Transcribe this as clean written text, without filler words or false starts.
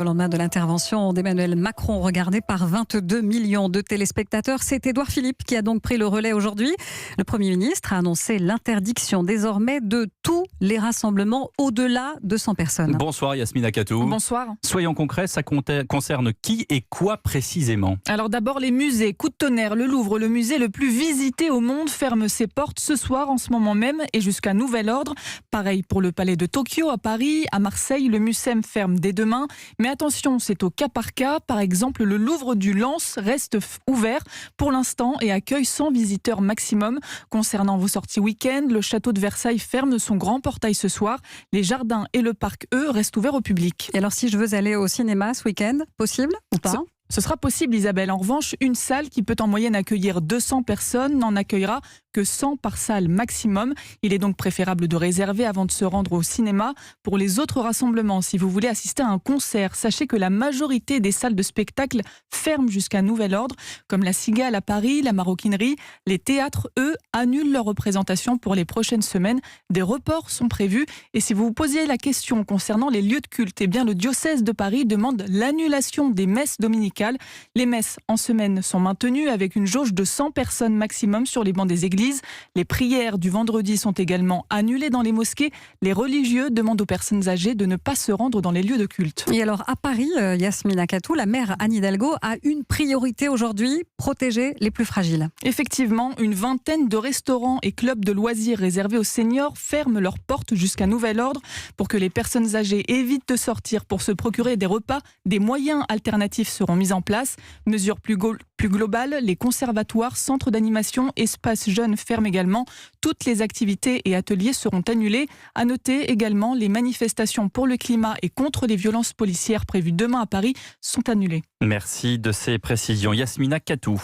Au lendemain de l'intervention d'Emmanuel Macron, regardé par 22 millions de téléspectateurs, c'est Édouard Philippe qui a donc pris le relais aujourd'hui. Le Premier ministre a annoncé l'interdiction désormais de tous les rassemblements au-delà de 100 personnes. Bonsoir Yasmine Akatou. Bonsoir. Soyons concrets, ça concerne qui et quoi précisément? Alors d'abord les musées. Coup de tonnerre, le Louvre, le musée le plus visité au monde, ferme ses portes ce soir en ce moment même et jusqu'à nouvel ordre. Pareil pour le Palais de Tokyo à Paris, à Marseille, le Mucem ferme dès demain. Mais attention, c'est au cas par cas. Par exemple, le Louvre du Lens reste ouvert pour l'instant et accueille 100 visiteurs maximum. Concernant vos sorties week-end, le château de Versailles ferme son grand portail ce soir. Les jardins et le parc, eux, restent ouverts au public. Et alors, si je veux aller au cinéma ce week-end, possible ou pas ? Ce sera possible, Isabelle. En revanche, une salle qui peut en moyenne accueillir 200 personnes n'en accueillera que 100 par salle maximum. Il est donc préférable de réserver avant de se rendre au cinéma. Pour les autres rassemblements, si vous voulez assister à un concert, sachez que la majorité des salles de spectacle ferment jusqu'à nouvel ordre, comme la Cigale à Paris, la Maroquinerie. Les théâtres, eux, annulent leur représentation pour les prochaines semaines. Des reports sont prévus. Et si vous vous posiez la question concernant les lieux de culte, eh bien le diocèse de Paris demande l'annulation des messes dominicales. Les messes en semaine sont maintenues avec une jauge de 100 personnes maximum sur les bancs des églises. Les prières du vendredi sont également annulées dans les mosquées. Les religieux demandent aux personnes âgées de ne pas se rendre dans les lieux de culte. Et alors à Paris, Yasmine Akatou, la maire Anne Hidalgo a une priorité aujourd'hui, protéger les plus fragiles. Effectivement, une vingtaine de restaurants et clubs de loisirs réservés aux seniors ferment leurs portes jusqu'à nouvel ordre. Pour que les personnes âgées évitent de sortir pour se procurer des repas, des moyens alternatifs seront mis en place. Mesure plus globale, les conservatoires, centres d'animation, espaces jeunes ferment également. Toutes les activités et ateliers seront annulés. À noter également, les manifestations pour le climat et contre les violences policières prévues demain à Paris sont annulées. Merci de ces précisions. Yasmine Akatou.